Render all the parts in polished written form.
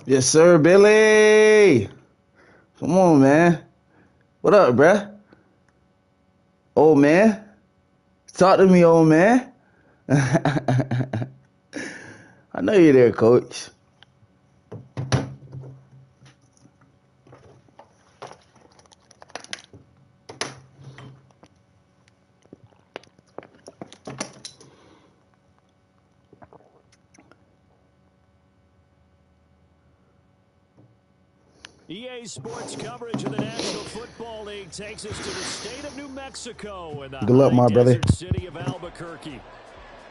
Yes, sir, Billy. Come on, man. What up, bruh? Old man. Talk to me, old man. I know you're there, coach. EA Sports coverage of the National Football League takes us to the state of New Mexico and the Good luck, my brother. desert city of Albuquerque.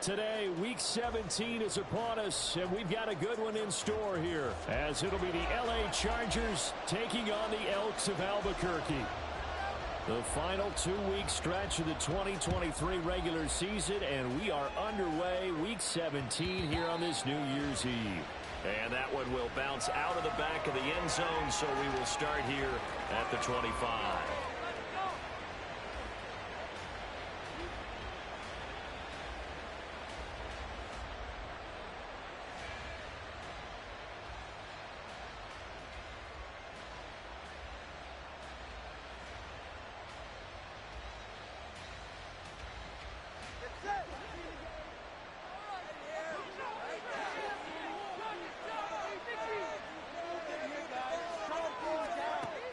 Today, Week 17 is upon us, and we've got a good one in store here, as it'll be the LA Chargers taking on the Elks of Albuquerque. The final 2-week stretch of the 2023 regular season, and we are underway Week 17 here on this New Year's Eve. And that one will bounce out of the back of the end zone, so we will start here at the 25.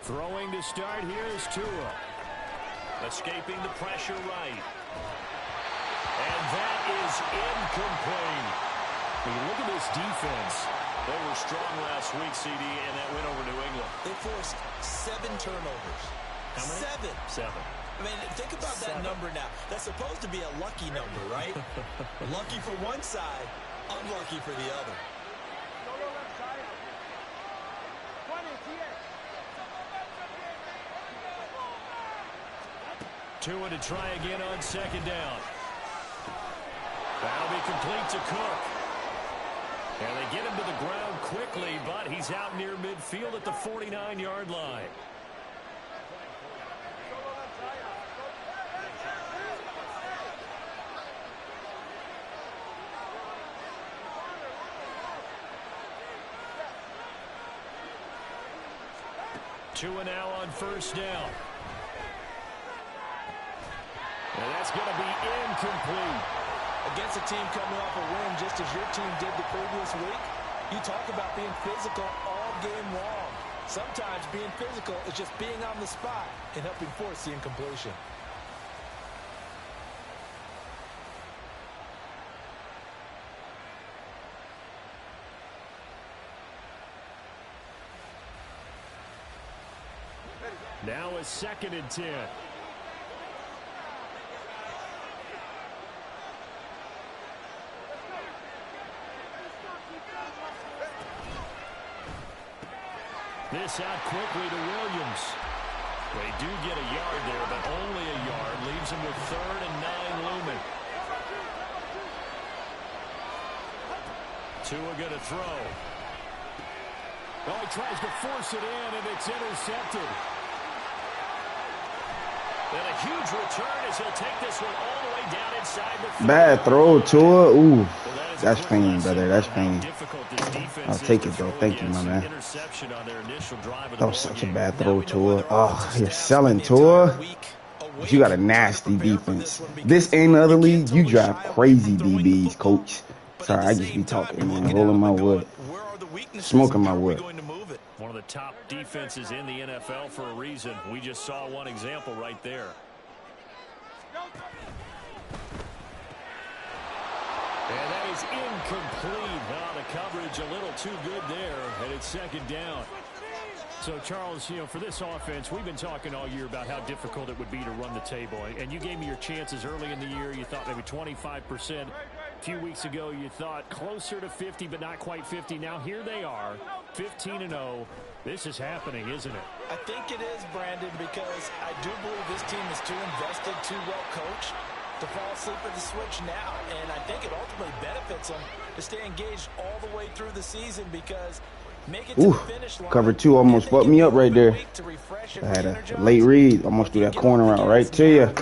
Throwing to start here is Tua. Escaping the pressure right. And that is incomplete. When you look at this defense, they were strong last week, CD, and that win over New England. They forced 7 turnovers. How many? 7. I mean, think about that number now. That's supposed to be a lucky number, right? Lucky for one side, unlucky for the other. Tua to try again on second down. That'll be complete to Cook. And they get him to the ground quickly, but he's out near midfield at the 49-yard line. Tua now on first down. And that's going to be incomplete. Against a team coming off a win just as your team did the previous week, you talk about being physical all game long. Sometimes being physical is just being on the spot and helping force the incompletion. Now a 2nd and 10. This out quickly to Williams. They do get a yard there, but only a yard. Leaves them with 3rd and 9 looming. Tua going to throw. Oh, he tries to force it in, and it's intercepted. And a huge return as he'll take this one all the way down inside the 30. Bad throw, Tua. Ooh, that's pain, brother. That's pain. I'll take it, though. Thank you, my man. That was such a bad throw, Tua. Oh, you're selling, Tua. But you got a nasty defense. This ain't another league. You drive crazy DBs, coach. Sorry, I just be talking, man. Rolling my wood. Smoking my wood. One of the top defenses in the NFL for a reason. We just saw one example right there. And that is incomplete. The coverage a little too good there, and it's 2nd down. So, Charles, you know, for this offense, we've been talking all year about how difficult it would be to run the table. And you gave me your chances early in the year. You thought maybe 25%. A few weeks ago, you thought closer to 50, but not quite 50. Now, here they are, 15-0. This is happening, isn't it? I think it is, Brandon, because I do believe this team is too invested, too well coached to fall asleep at the switch now. And I think it ultimately benefits them to stay engaged all the way through the season because make it to the finish line. Cover 2 almost fucked me up right there. I had a late read. Almost threw that corner out right to you.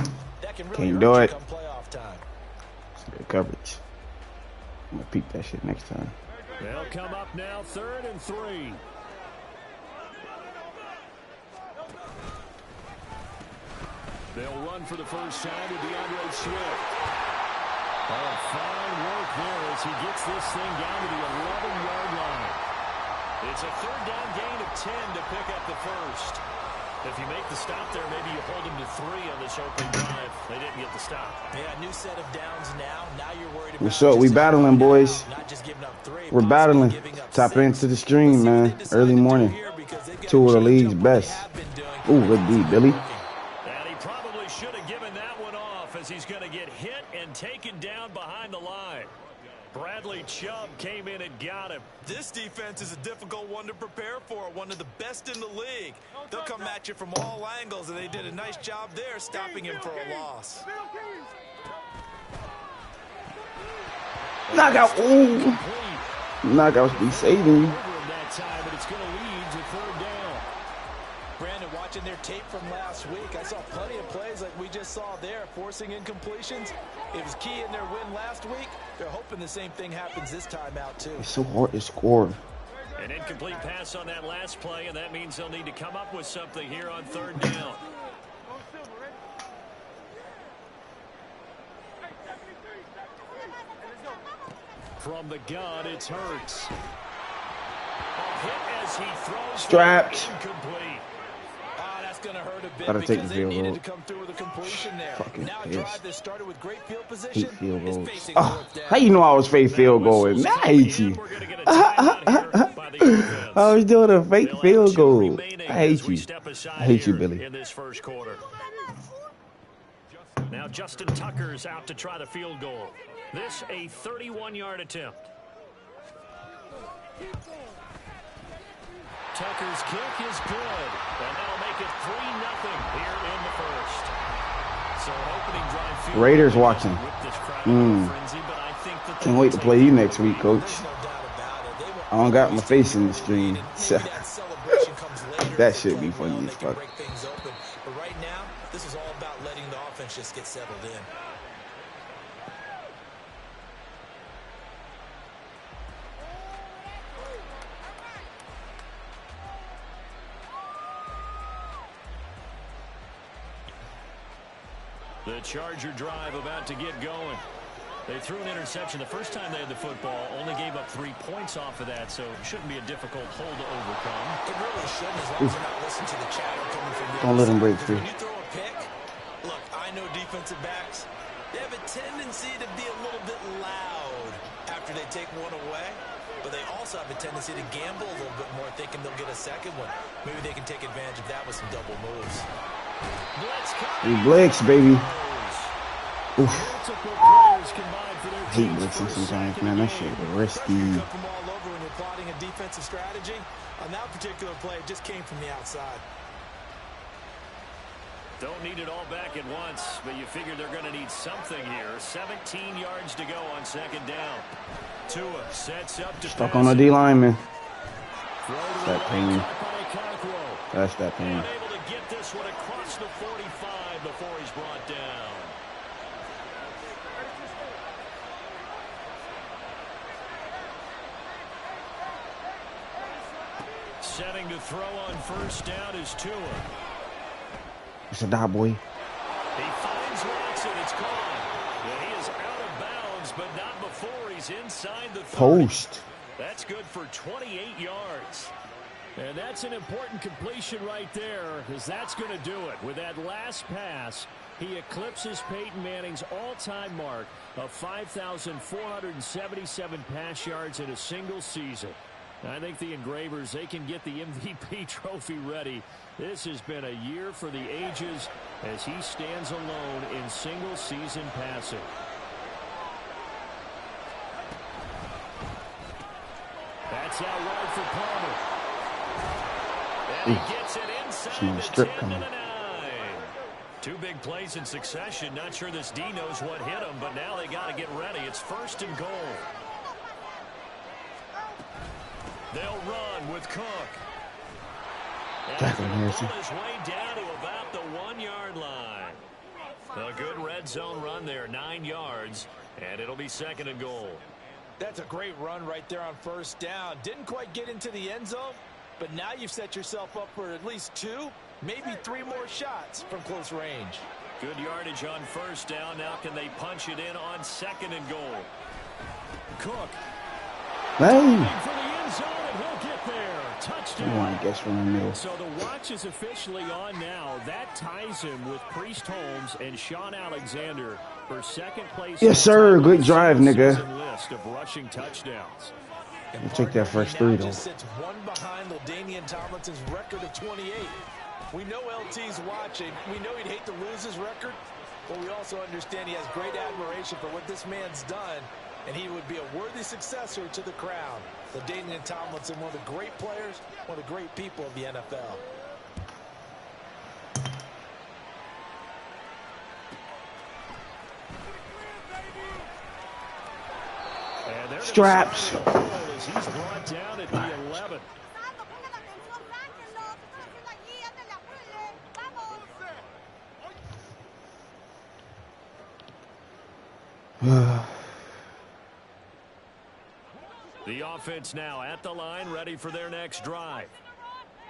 Can't do it. It's good coverage. I'm going to peep that shit next time. They'll come up now, 3rd and 3. They'll run for the first time with DeAndre Swift. Oh, fine work there as he gets this thing down to the 11-yard line. It's a 3rd down gain of 10 to pick up the first. If you make the stop there, maybe you hold them to 3 on this opening drive. They didn't get the stop. Yeah, new set of downs now. Now you're worried about what's up? We battling, boys. not just giving up 3. We're battling. Tap into the stream, man. Early morning. 2 of the league's best. Ooh, good D, Billy. And he probably should have given that one off as he's going to get hit and taken down behind the line. Bradley Chubb came in and got him. This defense is a difficult one to prepare for, one of the best in the league. They'll come at you from all angles, and they did a nice job there stopping him for a loss. Knockout. Ooh. Knockouts be saving you. Brandon, watching their tape from last week, I saw plenty of plays like we just saw there, forcing incompletions. It was key in their win last week. They're hoping the same thing happens this time out, too. It's so hard to score. An incomplete pass on that last play, and that means they'll need to come up with something here on 3rd down. From the gun, it's Hurts. A hit as he throws. Strapped. Incomplete. That's going to hurt a bit Gotta take because the they field needed goal. to come through with a completion there. Fucking Now a pissed. drive that started with great field position. Hate field is goals. facing Oh, fourth down. how you know I was fake field goal? Man, I hate you. I was doing a fake field goal. I hate you. I hate you, Billy. In this first quarter. Now Justin Tucker's out to try the field goal. This a 31-yard attempt. Tucker's kick is good, and that'll make it 3-0 here in the first. So an opening drive field Raiders watching. frenzy, but I think that Can't wait to play you next week, Coach. I don't got my face in the stream. That should be funny as fuck. But right now, this is all about letting the offense just get settled in. The Charger drive about to get going. They threw an interception the first time they had the football, only gave up 3 points off of that, so it shouldn't be a difficult hole to overcome. It really shouldn't, as long as you're not listening to the chatter coming from the Don't let him break side. free. When you throw a pick, look, I know defensive backs, they have a tendency to be a little bit loud after they take one away, but they also have a tendency to gamble a little bit more, thinking they'll get a second one. Maybe they can take advantage of that with some double moves. We blitz, baby. Oof. I hate blitzing sometimes, man. That shit risky. When you're plotting a defensive strategy, on that particular play, it just came from the outside. Don't need it all back at once, but you figure they're going to need something here. 17 yards to go on 2nd down. Tua sets up to Stuck on the D line, man. That pain. That's that pain. Able to get this one across the 45 before he's brought down. Setting to throw on 1st down is Tua. It's a dot, boy. He finds Watson. It's gone. Yeah, he is out of bounds, but not before he's inside the 30. Post. That's good for 28 yards. And that's an important completion right there, because that's going to do it. With that last pass, he eclipses Peyton Manning's all-time mark of 5,477 pass yards in a single season. I think the Engravers, they can get the MVP trophy ready. This has been a year for the ages as he stands alone in single-season passing. That's out wide for Palmer. And he gets it inside the 10 to the 9. 2 big plays in succession. Not sure this D knows what hit him, but now they got to get ready. It's 1st and goal. They'll run with Cook. Tackle Harrison. His way down to about the 1-yard line. A good red zone run there, 9 yards, and it'll be 2nd and goal. That's a great run right there on first down. Didn't quite get into the end zone, but now you've set yourself up for at least 2, maybe 3 more shots from close range. Good yardage on first down. Now can they punch it in on 2nd and goal? Cook. Hey. For the end zone, and he'll get there. Touchdown. Come on, guess what I knew. So the watch is officially on now. That ties him with Priest Holmes and Sean Alexander for 2nd place. Yes, sir. Good drive, nigga. List of rushing touchdowns. We'll take that first 3, though. Just sits 1 behind LaDainian Tomlinson's record of 28. We know LT's watching. We know he'd hate to lose his record, but we also understand he has great admiration for what this man's done, and he would be a worthy successor to the crown. LaDainian Tomlinson, one of the great players, one of the great people of the NFL. Straps. He's brought down at the 11. The offense now at the line, ready for their next drive.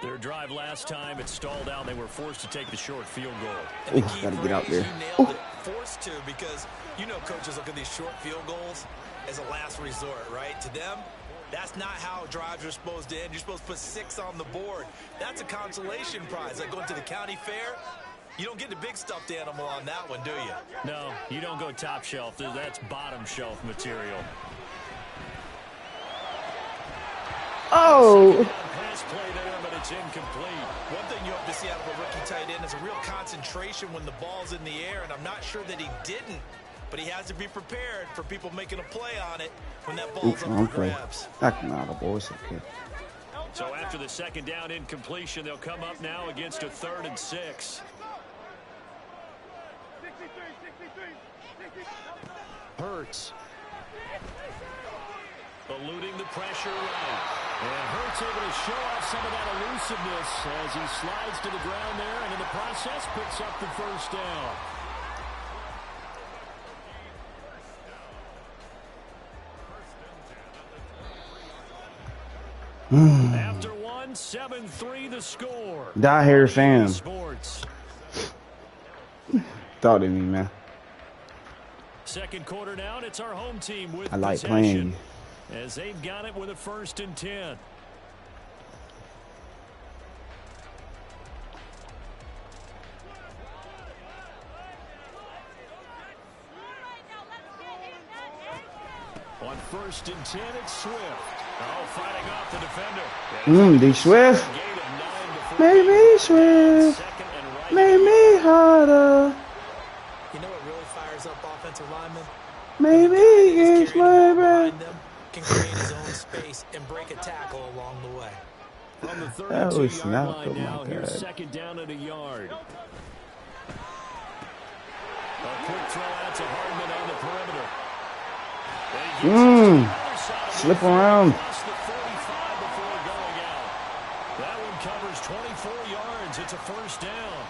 Their drive last time, it stalled out. They were forced to take the short field goal. And the key Gotta get out there. You nailed it. Forced to, because you know coaches look at these short field goals as a last resort, right? To them, that's not how drives are supposed to end. You're supposed to put 6 on the board. That's a consolation prize. Like going to the county fair, you don't get the big stuffed animal on that one, do you? No, you don't go top shelf. That's bottom shelf material. Oh. Pass play there, but it's incomplete. One thing you hope to see out of a rookie tight end is a real concentration when the ball's in the air, and I'm not sure that he didn't, but he has to be prepared for people making a play on it when that ball's up for grabs. Knock him out of boys. Okay. So after the 2nd down incompletion, they'll come up now against a 3rd and 6. Hurts. Eluding the pressure right. And Hurts able to show off some of that elusiveness as he slides to the ground there, and in the process picks up the first down. After 1, 7-3 the score. Die here, fam. Sports. Thought of me, man. 2nd quarter now, and it's our home team with I like possession, playing. as they've got it with a 1st and 10. On 1st and 10, it's Swift. Oh, fighting off the defender. D Swift. Make me Swift. Make me harder. You know what really fires up offensive linemen? Maybe it's my breath. Can create his own space and break a tackle along the way. From the That was 32-yard not line good, now, my here's God. 2nd down at a yard. A quick throw out to Hardman on the perimeter. Slip around. Across the 45 before going out. That one covers 24 yards. It's a 1st down.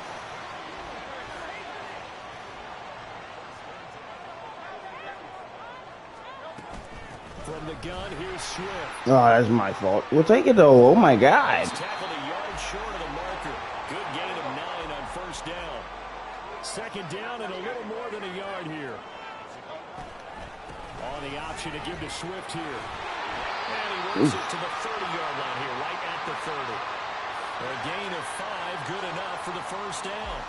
From the gun, here's Swift. Oh, that's my fault. We'll take it, though. Oh, my God. He's tackled a yard short of the marker. Good gain of 9 on 1st down. 2nd down and a little more than a yard here. On the option to give to Swift here. And he works it to the 30-yard line here, right at the 30. A gain of 5, good enough for the 1st down.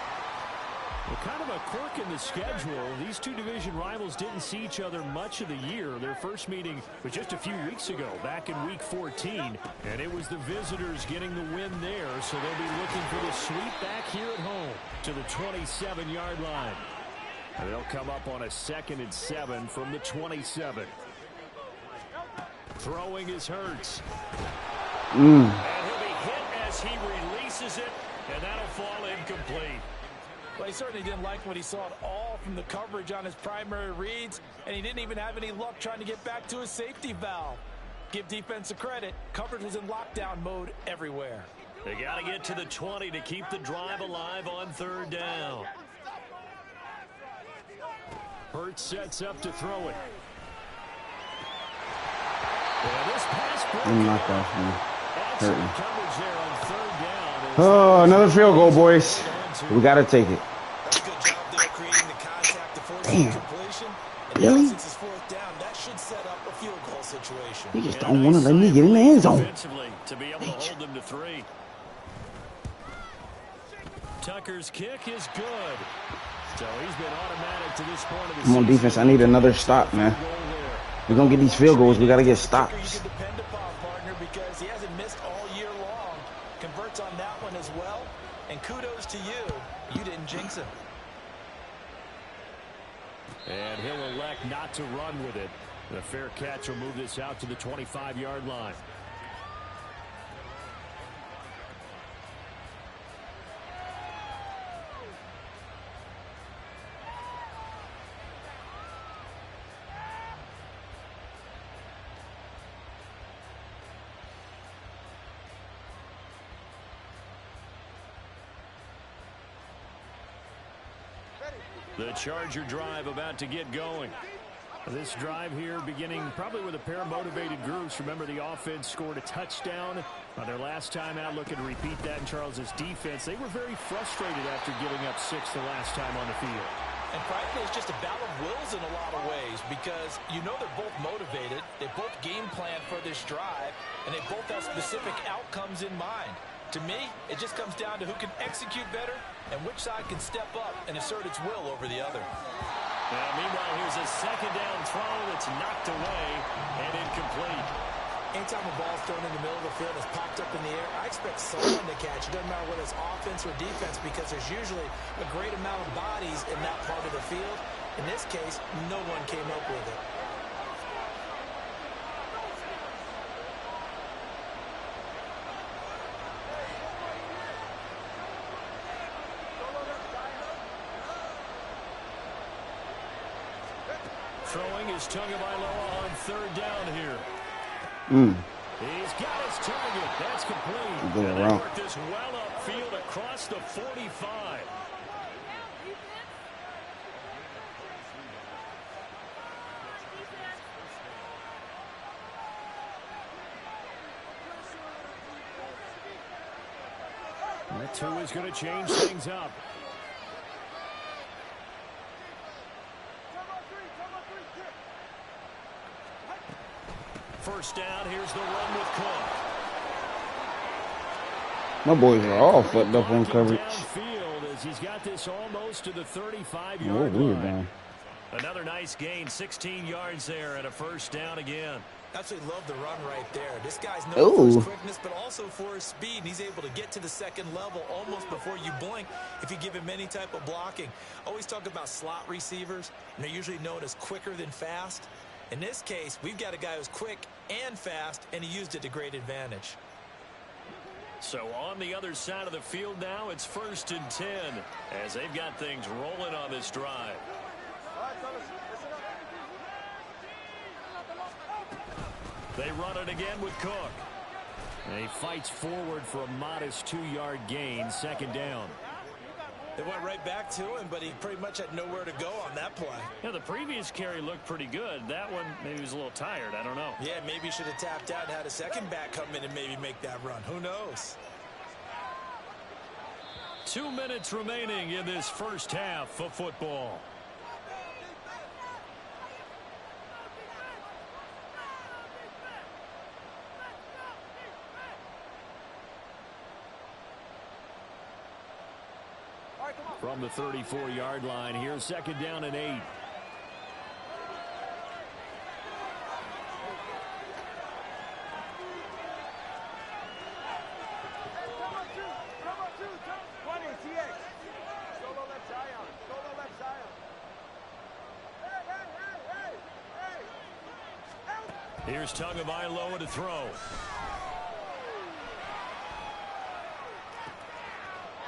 Well, kind of a quirk in the schedule. These two division rivals didn't see each other much of the year. Their first meeting was just a few weeks ago, back in Week 14. And it was the visitors getting the win there, so they'll be looking for the sweep back here at home to the 27-yard line. And they'll come up on a 2nd and 7 from the 27. Throwing is Hurts. And he'll be hit as he releases it, and that'll fall incomplete. Well, he certainly didn't like what he saw at all from the coverage on his primary reads, and he didn't even have any luck trying to get back to his safety valve. Give defense a credit. Coverage was in lockdown mode everywhere. They got to get to the 20 to keep the drive alive on 3rd down. Hurts sets up to throw it. Knock off me. Hurting. Oh, another field goal, boys. We got to take it. Damn. Really? You just don't want to let me get in the end zone. Tucker's kick is good. So he's been automatic to this point of the Come on, defense. I need another stop, man. We're going to get these field goals. We got to get stops. Because he hasn't missed all year long. Converts on that one as well. And kudos to you. You didn't jinx him. And he'll elect not to run with it. The fair catch will move this out to the 25-yard line. The Charger drive about to get going. This drive here beginning probably with a pair of motivated groups. Remember, the offense scored a touchdown on their last time out. Looking to repeat that in Charles's defense. They were very frustrated after giving up 6 the last time on the field. And frankly, it's just a battle of wills in a lot of ways because you know they're both motivated. They both game plan for this drive, and they both have specific outcomes in mind. To me, it just comes down to who can execute better and which side can step up and assert its will over the other. Meanwhile, here's a second down throw that's knocked away and incomplete. Anytime a ball's thrown in the middle of the field, it's popped up in the air, I expect someone to catch. It doesn't matter whether it's offense or defense because there's usually a great amount of bodies in that part of the field. In this case, no one came up with it. Throwing is Tagovailoa on third down here. He's got his target. That's complete. And they work this well upfield across the 45. That two is going to change things up. First down, here's the run with Cook. My boys are all fucked up on coverage. As he's got this almost to the 35-yard line. Another nice gain, 16 yards there and a first down again. Absolutely love the run right there. This guy's known for his quickness, but also for his speed. And he's able to get to the second level almost before you blink if you give him any type of blocking. Always talk about slot receivers, and they're usually known as quicker than fast. In this case, we've got a guy who's quick and fast, and he used it to great advantage. So on the other side of the field now, it's 1st and 10 as they've got things rolling on this drive. They run it again with Cook. And he fights forward for a modest 2-yard gain, second down. They went right back to him, but he pretty much had nowhere to go on that play. Yeah, the previous carry looked pretty good. That one, maybe he was a little tired. I don't know. Yeah, maybe he should have tapped out and had a second back come in and maybe make that run. Who knows? 2 minutes remaining in this first half of football. From the 34-yard line here, second down and 8. Here's Tagovailoa to throw.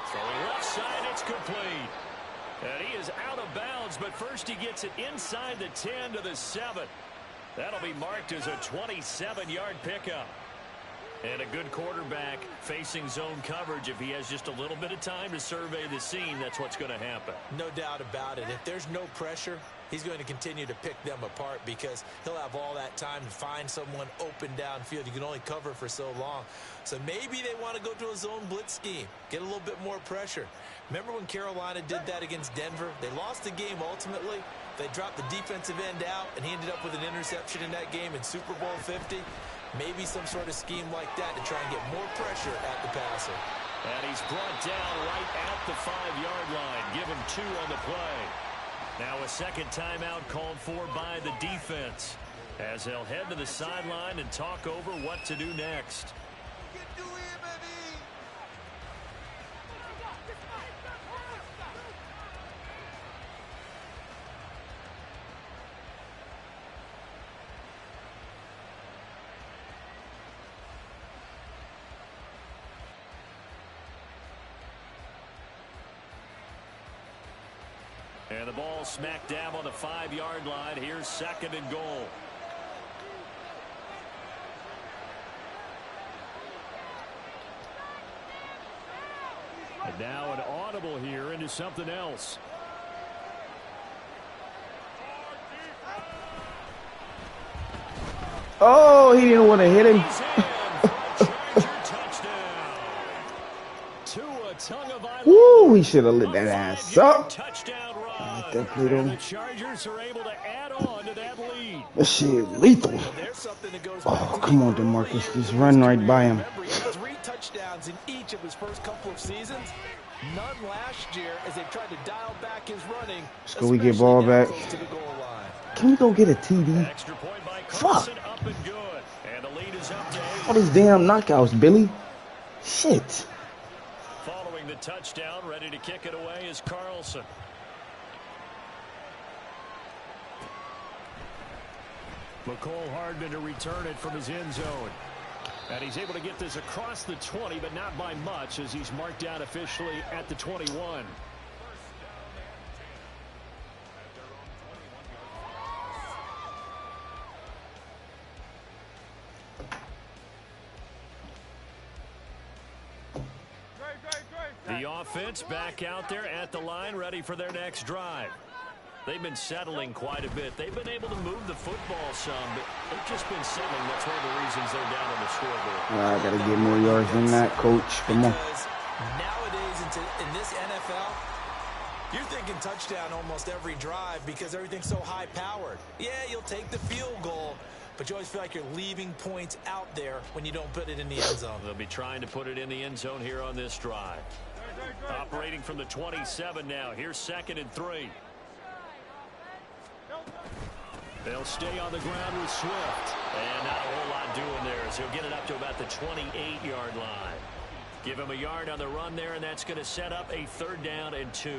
Throwing left side, it's complete. And he is out of bounds, but first he gets it inside the 10 to the 7. That'll be marked as a 27-yard pickup. And a good quarterback facing zone coverage. If he has just a little bit of time to survey the scene, that's what's going to happen. No doubt about it. If there's no pressure, he's going to continue to pick them apart because he'll have all that time to find someone open downfield. You can only cover for so long. So maybe they want to go to a zone blitz scheme, get a little bit more pressure. Remember when Carolina did that against Denver? They lost the game ultimately. They dropped the defensive end out, and he ended up with an interception in that game in Super Bowl 50. Maybe some sort of scheme like that to try and get more pressure at the passer. And he's brought down right at the 5-yard line. Give him 2 on the play. Now a second timeout called for by the defense, as they'll head to the sideline and talk over what to do next. And the ball smack dab on the 5-yard line. Here's 2nd and goal. And now an audible here into something else. Oh, he didn't want to hit him. Woo, he should have lit that ass up. The Chargers are able to add on to that lead. That shit lethal. Oh, come on, DeMarcus. Just run right by him. 3 touchdowns in each of his first couple of seasons. None last year as they tried to dial back his running. Can we get ball back? Can we go get a TD? Fuck. All these damn knockouts, Billy. Shit. Following the touchdown, ready to kick it away is Carlson. McCole Hardman to return it from his end zone. And he's able to get this across the 20, but not by much, as he's marked down officially at the 21. The offense back out there at the line, ready for their next drive. They've been settling quite a bit. They've been able to move the football some, but they've just been settling. That's one of the reasons they're down on the scoreboard. I got to get more yards than that, coach. Come on. Nowadays, in this NFL, you're thinking touchdown almost every drive because everything's so high-powered. Yeah, you'll take the field goal, but you always feel like you're leaving points out there when you don't put it in the end zone. They'll be trying to put it in the end zone here on this drive. Operating from the 27 now. Here's 2nd and 3. They'll stay on the ground with Swift. And not a whole lot doing there, so he'll get it up to about the 28-yard line. Give him a yard on the run there, and that's going to set up a 3rd down and 2.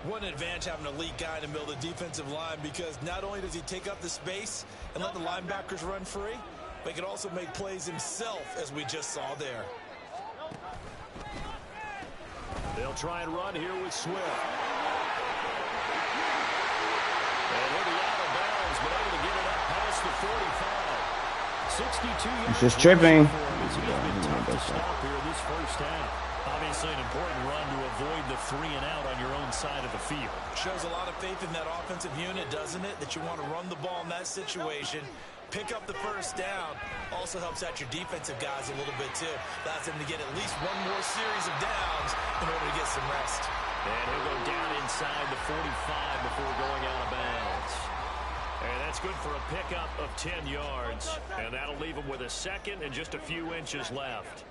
What an advantage having an elite guy in the middle of the defensive line, because not only does he take up the space and let the linebackers run free, but he can also make plays himself, as we just saw there. They'll try and run here with Swift. And he'll be out of bounds, but able to get it up past the 45. 62 yards. It's just tripping. It's been tough to stop here this first half. Obviously an important run to avoid the 3 and out on your own side of the field. Shows a lot of faith in that offensive unit, doesn't it? That you want to run the ball in that situation. Pick up the first down. Also helps out your defensive guys a little bit too. Allows them to get at least one more series of downs in order to get some rest. And he'll go down inside the 45 before going out of bounds. And that's good for a pickup of 10 yards. And that'll leave him with a 2nd and just a few inches left.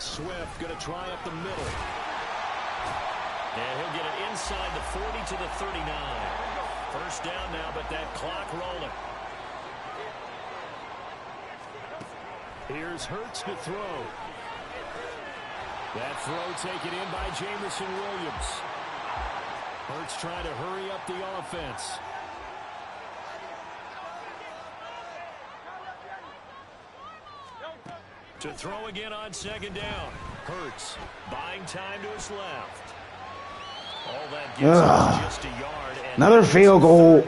Swift going to try up the middle. And he'll get it inside the 40 to the 39. First down now, but that clock rolling. Here's Hurts to throw. That throw taken in by Jamison Williams. Hurts trying to hurry up the offense. To throw again on 2nd down. Hurts buying time to his left. All that gives us just a yard. And another field goal.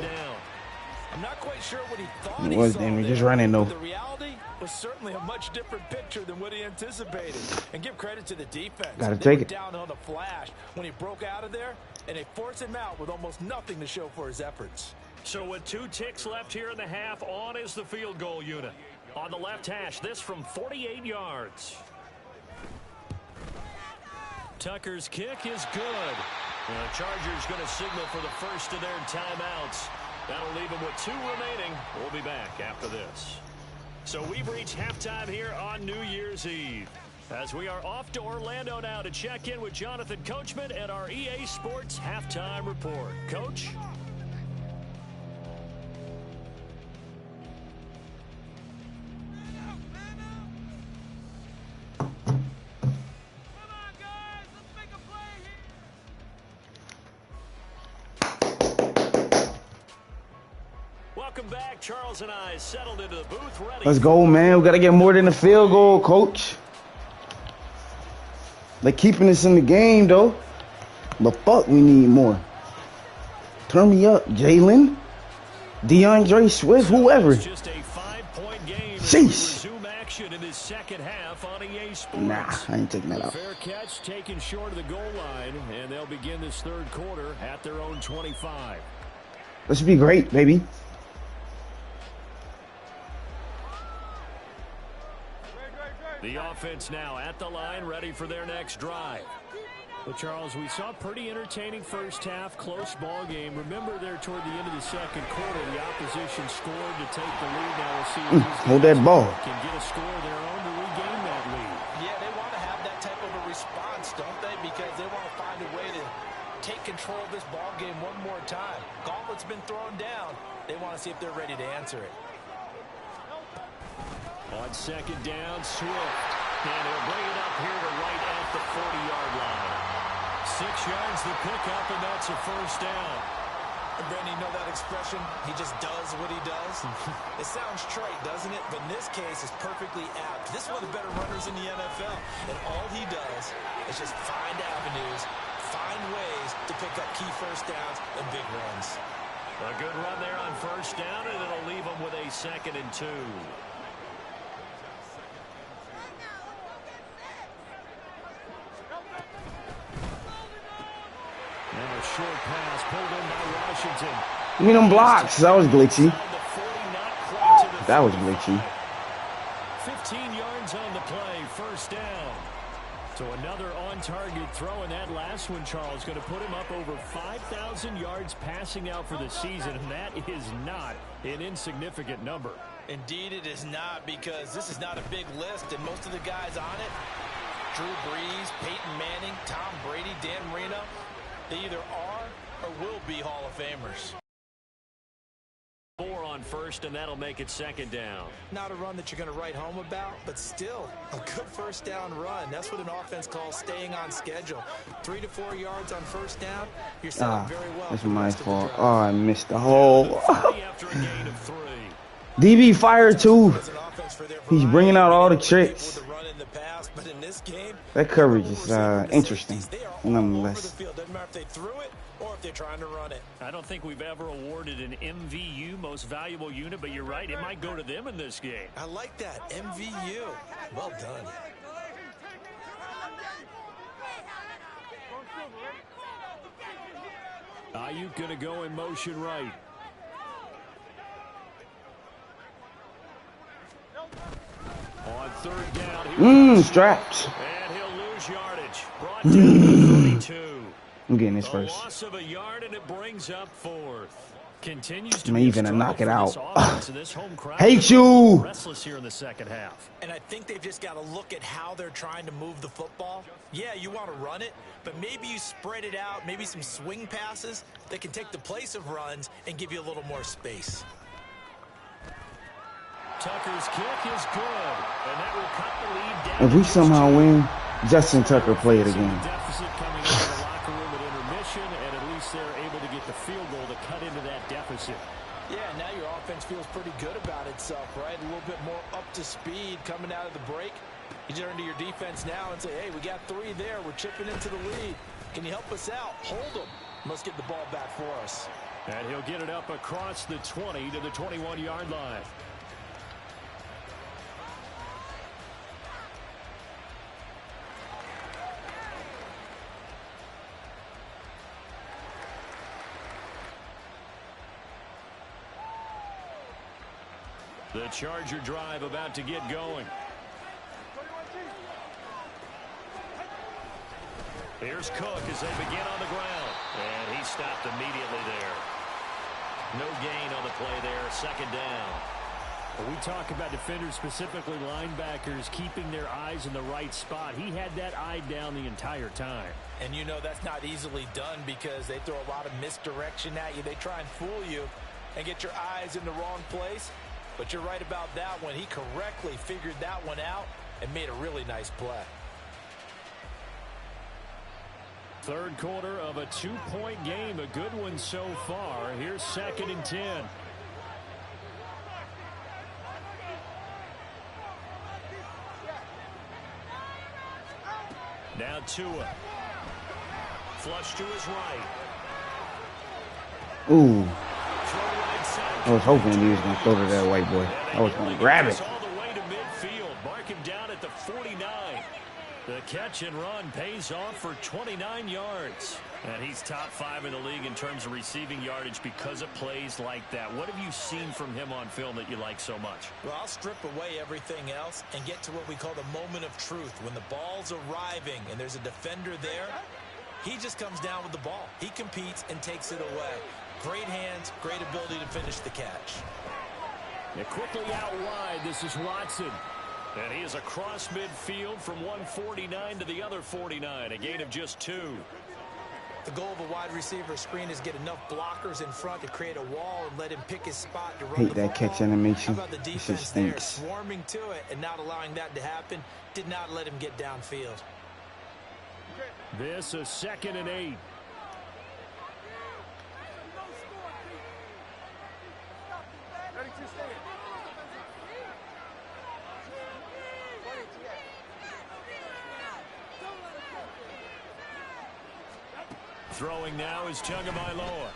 I'm not quite sure what he thought it was, then we just running though. The reality was certainly a much different picture than what he anticipated. And give credit to the defense. Gotta take it. Down on the flash when he broke out of there. and they force him out with almost nothing to show for his efforts. So with 2 ticks left here in the half, on is the field goal unit. On the left hash, this from 48 yards. Tucker's kick is good. And the Chargers going to signal for the first of their timeouts. That'll leave them with 2 remaining. We'll be back after this. So we've reached halftime here on New Year's Eve, as we are off to Orlando now to check in with Jonathan Coachman and our EA Sports Halftime Report. Coach? Welcome back. Charles and I settled into the booth ready. Let's go, man. We got to get more than a field goal, coach. They're keeping us in the game, though. But fuck, we need more. Turn me up, Jalen, DeAndre Swift, whoever. Just a 5-point game. Sheesh. Resume action in his second half on EA Sports. Nah, I ain't taking that out. Fair catch taken short of the goal line, and they'll begin this third quarter at their own 25. This would be great, baby. The offense now at the line, ready for their next drive. Well, Charles, we saw a pretty entertaining first half, close ball game. Remember there toward the end of the second quarter, the opposition scored to take the lead. Now we'll see if hold that ball. Can get a score of their own to regain that lead. Yeah, they want to have that type of a response, don't they? Because they want to find a way to take control of this ball game one more time. Gauntlet's been thrown down. They want to see if they're ready to answer it. On second down, Swift. And he'll bring it up here to right at the 40-yard line. 6 yards the pickup, and that's a first down. And Brandon, you know that expression? He just does what he does. It sounds trite, doesn't it? But in this case, it's perfectly apt. This is one of the better runners in the NFL. And all he does is just find avenues, find ways to pick up key first downs and big runs. A good run there on first down, and it'll leave him with a 2nd and 2. And a short pass pulled in by Washington. Give me them blocks. That was glitchy. That was glitchy. 15 yards on the play, first down. So another on-target throw, and that last one, Charles, going to put him up over 5,000 yards passing out for the season, and that is not an insignificant number. Indeed it is not, because this is not a big list, and most of the guys on it, Drew Brees, Peyton Manning, Tom Brady, Dan Marino, they either are or will be Hall of Famers. 4 on first, and that'll make it 2nd down. Not a run that you're going to write home about, but still a good first down run. That's what an offense calls staying on schedule. 3 to 4 yards on first down. You're set very well. That's my fault. Oh, I missed the hole. After a gain of 3. DB fired too. He's bringing out all the tricks. That coverage is interesting, nonetheless. Doesn't matter if they threw it or if they're trying to run it. I don't think we've ever awarded an MVU, most valuable unit, but you're right, it might go to them in this game. I like that, MVU. Well done. Ayuk gonna go in motion right. On third down, straps. And he'll lose yardage. Brought down to 32. I'm getting this A first. loss of a yard, and it brings up 4th. Continues to I'm be even to knock it out. This home crowd Hate you. restless here in the second half. And I think they've just got to look at how they're trying to move the football. Yeah, you want to run it, but maybe you spread it out, maybe some swing passes that can take the place of runs and give you a little more space. Tucker's kick is good, and that will cut the lead down. If we somehow win, Justin Tucker play it again. Deficit coming into the locker room at intermission, and at least they're able to get the field goal to cut into that deficit. Yeah, now your offense feels pretty good about itself, right? A little bit more up to speed coming out of the break. You turn to your defense now and say, hey, we got 3 there. We're chipping into the lead. Can you help us out? Hold them. Let's get the ball back for us. And he'll get it up across the 20 to the 21-yard line. The Charger drive about to get going. Here's Cook as they begin on the ground. And he stopped immediately there. No gain on the play there. Second down. When we talk about defenders, specifically linebackers, keeping their eyes in the right spot. He had that eye down the entire time. And you know that's not easily done because they throw a lot of misdirection at you. They try and fool you and get your eyes in the wrong place. But you're right about that one. He correctly figured that one out and made a really nice play. Third quarter of a 2-point game. A good one so far. Here's 2nd and 10. Now Tua. Flush to his right. Ooh. I was hoping he was going to throw to that white boy. I was going to grab it. All the way to midfield. Mark him down at the 49. The catch and run pays off for 29 yards. And he's top 5 in the league in terms of receiving yardage because of plays like that. What have you seen from him on film that you like so much? Well, I'll strip away everything else and get to what we call the moment of truth. When the ball's arriving and there's a defender there, he just comes down with the ball. He competes and takes it away. Great hands, great ability to finish the catch. And quickly out wide, this is Watson. And he is across midfield from 149 to the other 49, a gain of just 2. The goal of a wide receiver screen is get enough blockers in front to create a wall and let him pick his spot to run Hate the that football. catch animation. How about the This defense shit there stinks. swarming to it and not allowing that to happen? Did not let him get downfield. This is 2nd and 8. Throwing now is Tagovailoa.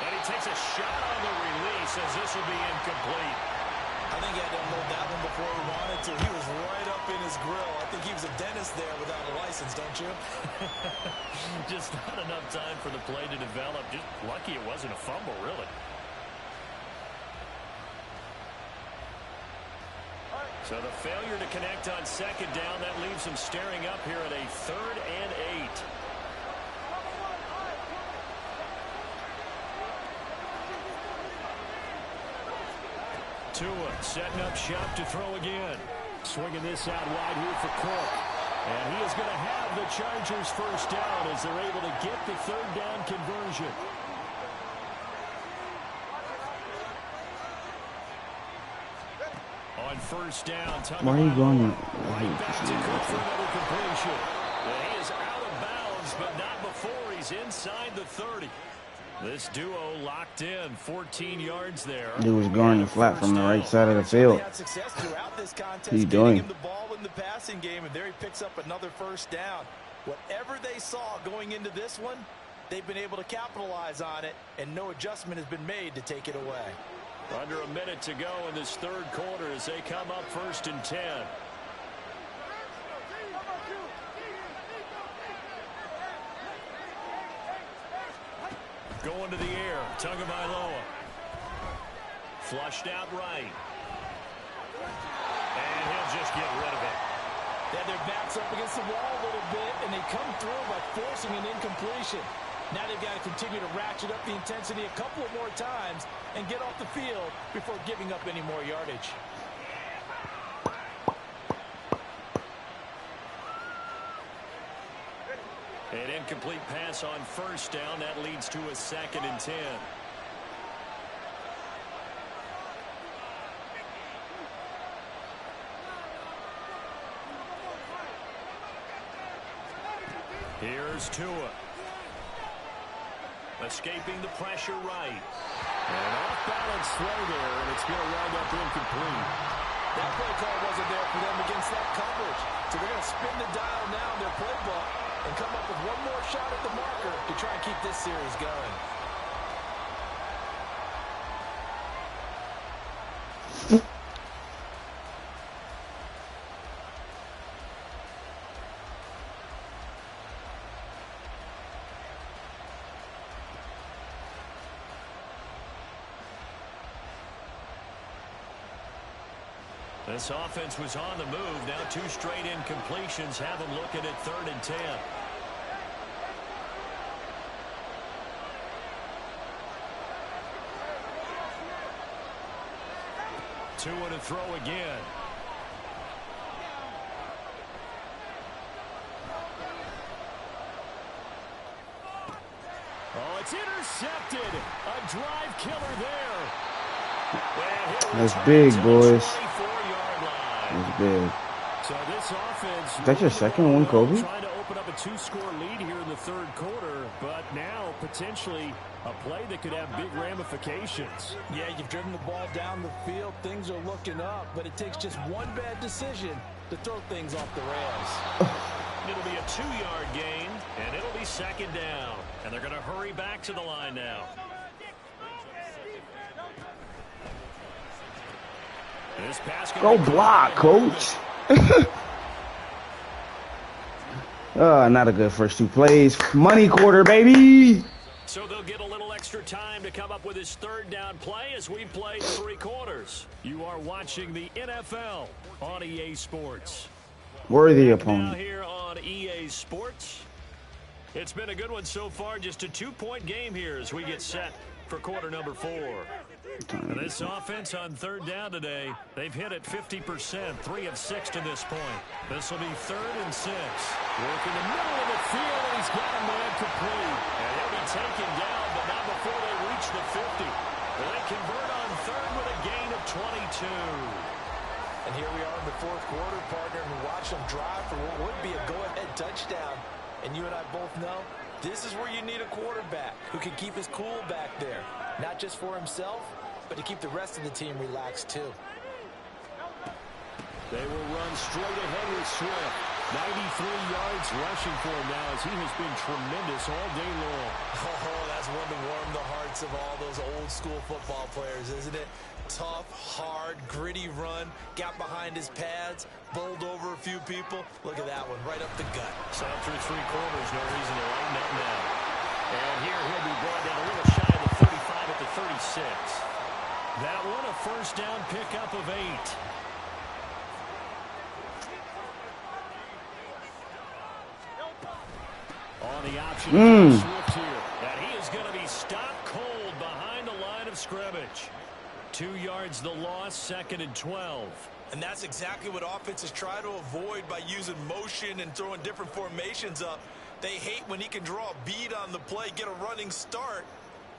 And he takes a shot on the release as this will be incomplete. I think he had to unload that one before he wanted to. He was right up in his grill. I think he was a dentist there without a license, don't you? Just not enough time for the play to develop. Just lucky it wasn't a fumble, really. So the failure to connect on 2nd down, that leaves him staring up here at a 3rd and 8. Tua setting up shop to throw again. Swinging this out wide here for Cook. And he is going to have the Chargers first down as they're able to get the 3rd down conversion. On 1st down, Why are you going? right back to Cook for another completion. Well, he is out of bounds, but not before he's inside the 30. This duo locked in, 14 yards there. Dude was going flat from the right side of the field. What are you doing? The ball in the passing game, and there he picks up another first down. Whatever they saw going into this one, they've been able to capitalize on it, and no adjustment has been made to take it away. Under a minute to go in this 3rd quarter as they come up 1st and 10. Going to the air, Tagovailoa. Flushed out right. And he'll just get rid of it. They had their backs up against the wall a little bit, and they come through by forcing an incompletion. Now they've got to continue to ratchet up the intensity a couple of more times and get off the field before giving up any more yardage. An incomplete pass on 1st down. That leads to a 2nd and 10. Here's Tua. Escaping the pressure right. An off-balance throw there, and it's going to wind up incomplete. That play call wasn't there for them against that coverage. So they're going to spin the dial now in their playbook and come up with one more shot at the marker to try and keep this series going. This offense was on the move. Now 2 straight incompletions have them looking at 3rd and 10. 2 and a throw again. Oh, it's intercepted. A drive killer there. That's big, boys. That's big. So this offense, is that your second one, Kobe? Trying to open up a 2-score lead here in the 3rd quarter, but now potentially a play that could have big ramifications. Yeah, you've driven the ball down the field. Things are looking up, but it takes just one bad decision to throw things off the rails. It'll be a 2-yard gain, and it'll be 2nd down. And they're going to hurry back to the line now. This pass go block, coach. Not a good first 2 plays. Money quarter, baby. So they'll get a little extra time to come up with his 3rd down play as we play 3 quarters. You are watching the NFL on EA Sports. Worthy opponent. Now here on EA Sports. It's been a good one so far. Just a 2-point game here as we get set for quarter number 4. This offense on 3rd down today, they've hit it 50%, 3 of 6 to this point. This will be 3rd and 6. Work in the middle of the field, and he's got a man complete. And he'll be taken down, but not before they reach the 50. They convert on 3rd with a gain of 22. And here we are in the 4th quarter, partner, and watch them drive for what would be a go-ahead touchdown. And you and I both know this is where you need a quarterback who can keep his cool back there. Not just for himself, but to keep the rest of the team relaxed too. They will run straight ahead with Swift. 93 yards rushing for him now as he has been tremendous all day long. Oh, that's one to warm the hearts of all those old school football players, isn't it? Tough, hard, gritty run, got behind his pads, bowled over a few people. Look at that one, right up the gut. So through 3 quarters, no reason to lighten up now. And here he'll be brought down a little shy of the 35 at the 36. That one a 1st down pickup of 8. On the option Swift here. And he is going to be stopped cold behind the line of scrimmage. 2 yards the loss, 2nd and 12. And that's exactly what offenses try to avoid by using motion and throwing different formations up. They hate when he can draw a bead on the play, get a running start,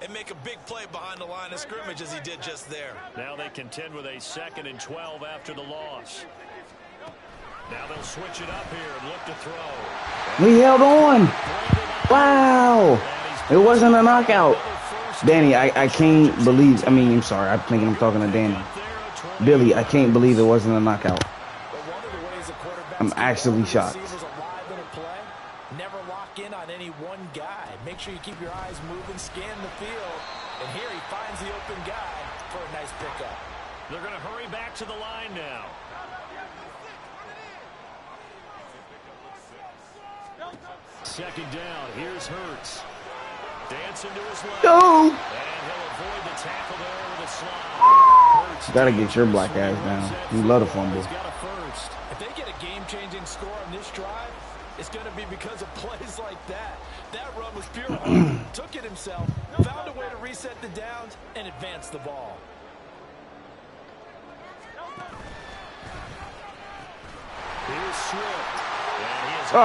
and make a big play behind the line of scrimmage as he did just there. Now they contend with a 2nd and 12 after the loss. Now they'll switch it up here and look to throw. We held on. Wow. It wasn't a knockout. Danny, I can't believe, I'm sorry. I'm thinking I'm talking to Danny. Billy, I can't believe it wasn't a knockout. I'm actually shocked. Never lock in on any one guy. Make sure you keep your eyes moving, scan the field. And here he finds the open guy for a nice pickup. They're going to hurry back to the line now. Second down. Here's Hurts. Dancing to his left. No. And he'll avoid the tackle there with a slide. You gotta get your black ass down. You love to fumble. If they get a game-changing score on this drive, it's going to be because of plays like that. That run was pure heart. Took it himself, found a way to reset the downs, and advance the ball. Here's Swift. And he is here.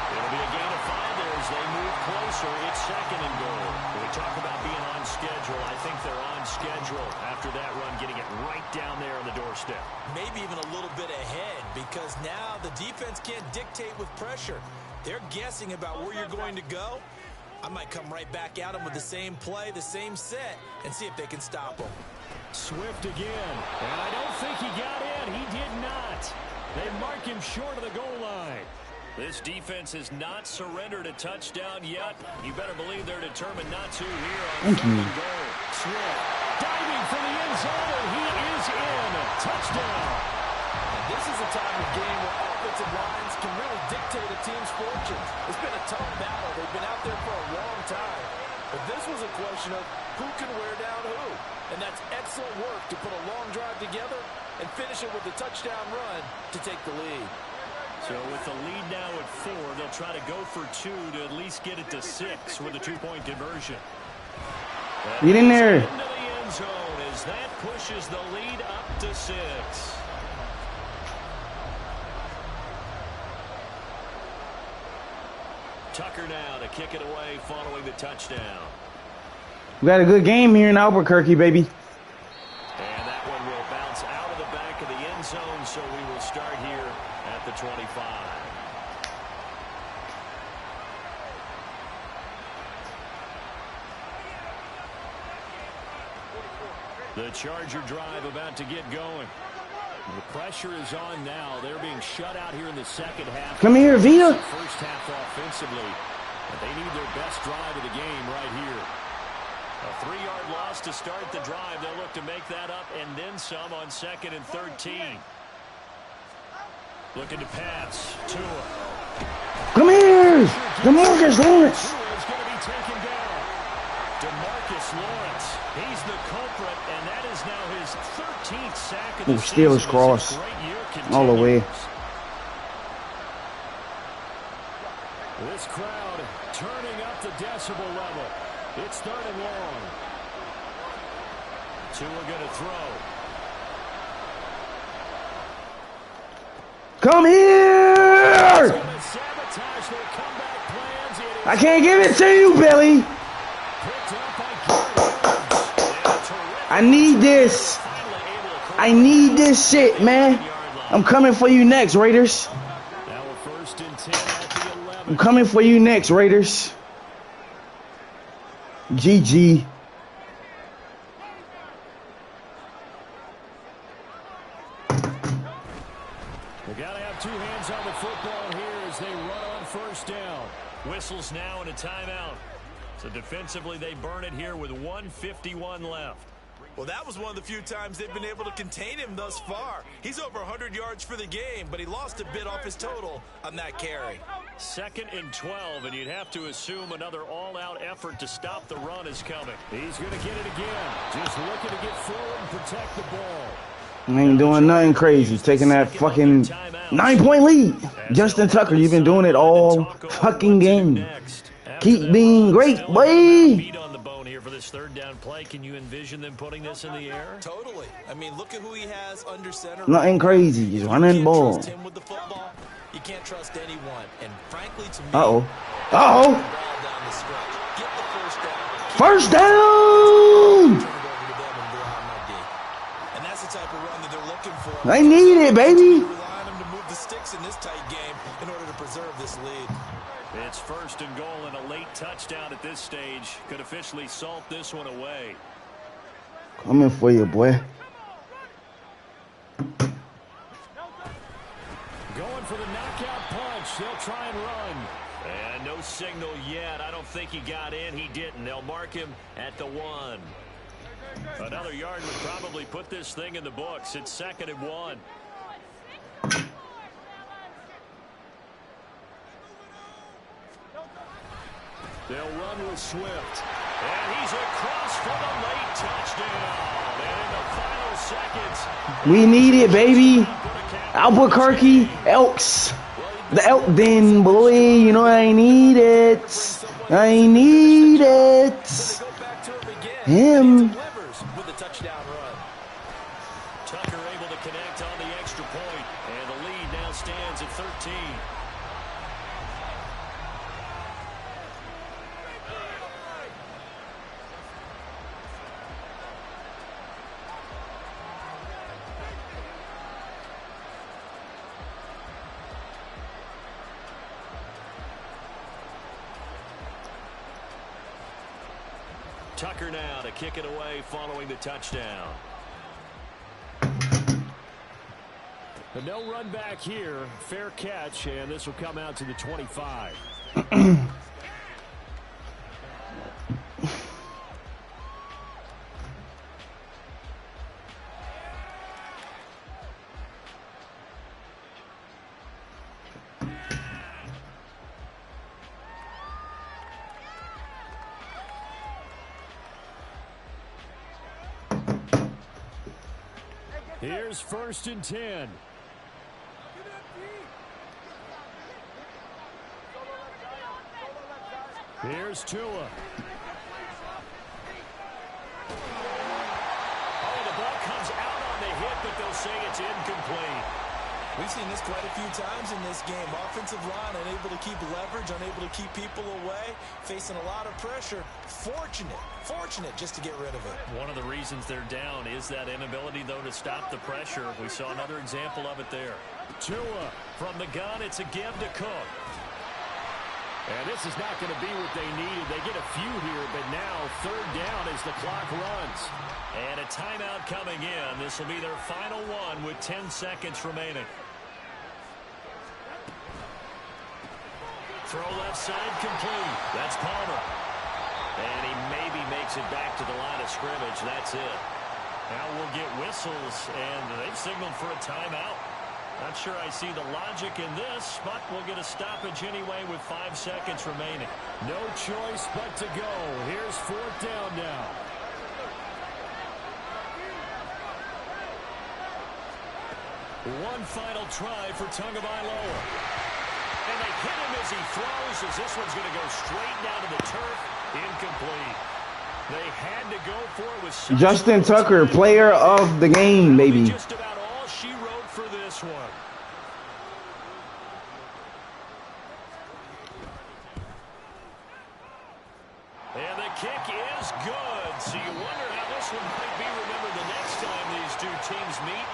It'll be a gain of 5 there as they move closer. It's 2nd and goal. When we talk about being on schedule, I think they're on schedule after that run, getting it right down there on the doorstep. Maybe even a little bit ahead because now the defense can't dictate with pressure. They're guessing about where you're going to go. I might come right back at them with the same play, the same set, and see if they can stop them. Swift again. And I don't think he got in. He did not. They mark him short of the goal line. This defense has not surrendered a touchdown yet. You better believe they're determined not to here on 3rd and goal. Swift diving for the end zone, and he is in. Touchdown. And this is a time of game where offensive lines can really dictate a team's fortunes. It's been a tough battle. They've been out there for a long time. But this was a question of who can wear down who. And that's excellent work to put a long drive together and finish it with a touchdown run to take the lead. So with the lead now at 4, they'll try to go for 2 to at least get it to 6 with a 2-point conversion. Get in there. Into the end zone as that pushes the lead up to 6. Tucker now to kick it away following the touchdown. We got a good game here in Albuquerque, baby. And that one will bounce out of the back of the end zone, so we will start here at the 25. The Charger drive about to get going. The pressure is on now. They're being shut out here in the second half. Come here, Vita. First half offensively. But they need their best drive of the game right here. A 3-yard loss to start the drive. They'll look to make that up and then some on 2nd and 13. Looking to pass. Tua. Come here. DeMarcus Lawrence. Tua is going to be taken down. DeMarcus Lawrence. He's the culprit, and that is now his 13th sack of the season. Steelers cross. All the way. This crowd turning up the decibel level. It's 3rd and long. Tua going to throw. Come here. He's going to sabotage their comeback plans. I can't give it to you, Billy. Picked up by Gary. I need this. I need this shit, man. I'm coming for you next, Raiders. Now we're 1st and 10 at the 11. I'm coming for you next, Raiders. GG. We got to have 2 hands on the football here as they run on 1st down. Whistles now and a timeout. So defensively they burn it here with 1:51 left. Well, that was one of the few times they've been able to contain him thus far. He's over 100 yards for the game, but he lost a bit off his total on that carry. 2nd and 12, and you'd have to assume another all-out effort to stop the run is coming. He's going to get it again. Just looking to get forward and protect the ball. I ain't doing nothing crazy. Taking that fucking 9-point lead. Justin Tucker, you've been doing it all fucking game. Keep being great, boy. For this 3rd down play, can you envision them putting this in the air? Totally. I mean, look at who he has under center. Nothing crazy. Just running ball. Trust him with the football. You can't trust anyone. And frankly, to me, get the first down. And that's the type of run that they're looking for. I need it, baby. Rely on him to move the sticks in this tight game in order to preserve this lead. It's 1st and goal, and a late touchdown at this stage could officially salt this one away. Coming for you, boy. Going for the knockout punch. They'll try and run. And no signal yet. I don't think he got in. He didn't. They'll mark him at the 1. Another yard would probably put this thing in the books. It's 2nd and 1. They'll run with Swift. And he's across for the late touchdown. And in the final seconds, We need it, baby. Albuquerque Elks. The Elk Den, boy. You know I need it. I need it. Him. With a touchdown run. Tucker able to connect on the extra point. And the lead now stands at 13. Tucker now to kick it away following the touchdown. But no run back here. Fair catch, and this will come out to the 25. Here's 1st and 10. Here's Tua. Oh, the ball comes out on the hit, but they'll say it's incomplete. We've seen this quite a few times in this game. Offensive line unable to keep leverage, unable to keep people away, facing a lot of pressure. Fortunate just to get rid of it. One of the reasons they're down is that inability, though, to stop the pressure. We saw another example of it there. Tua from the gun. It's a give to Cook. And this is not going to be what they needed. They get a few here, but now 3rd down as the clock runs. And a timeout coming in. This will be their final one with 10 seconds remaining. Throw left side complete. That's Palmer. And he maybe makes it back to the line of scrimmage. That's it. Now we'll get whistles, and they've signaled for a timeout. Not sure I see the logic in this, but we'll get a stoppage anyway with 5 seconds remaining. No choice but to go. Here's 4th down now. One final try for Tagovailoa. And they hit him as he throws, as this one's going to go straight down to the turf. Incomplete. They had to go for it with Justin Tucker, player of the game, baby. Just about all she wrote for this one. And the kick is good. So you wonder how this one might be remembered the next time these two teams meet.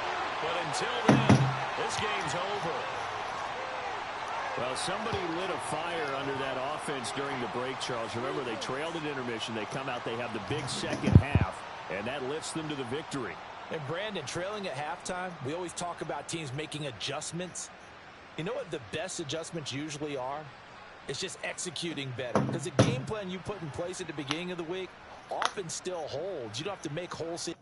But until then, this game's over. Well, somebody lit a fire under that offense during the break, Charles. Remember, they trailed at intermission. They come out, they have the big second half, and that lifts them to the victory. And Brandon, trailing at halftime, we always talk about teams making adjustments. You know what the best adjustments usually are? It's just executing better. Because the game plan you put in place at the beginning of the week often still holds. You don't have to make wholesale.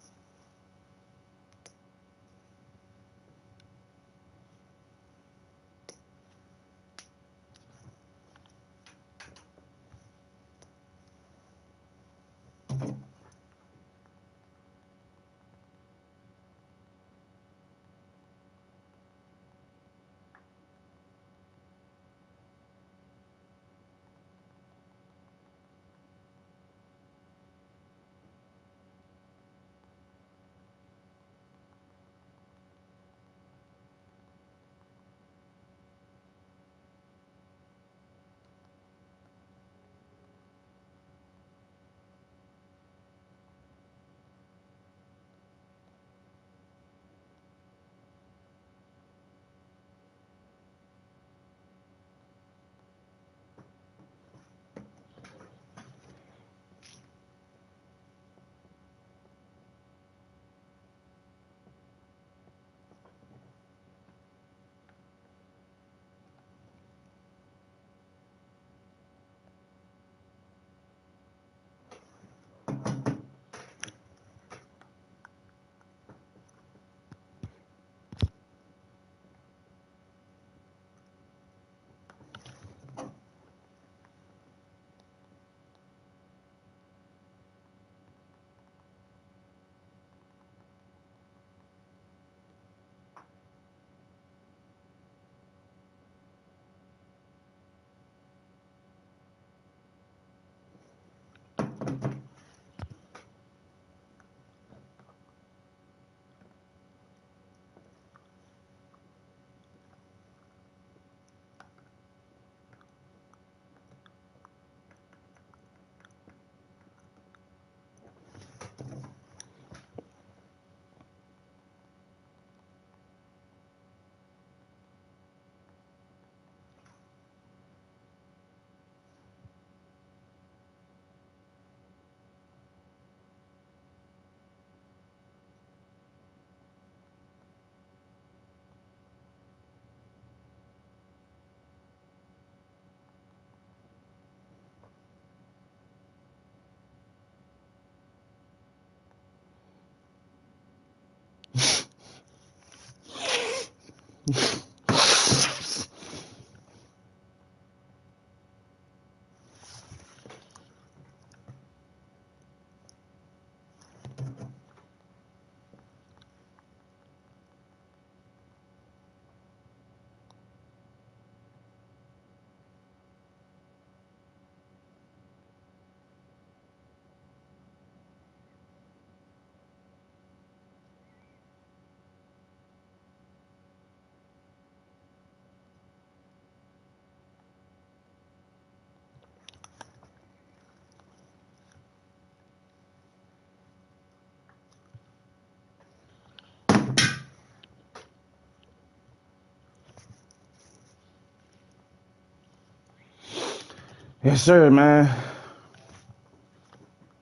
Yes, sir, man.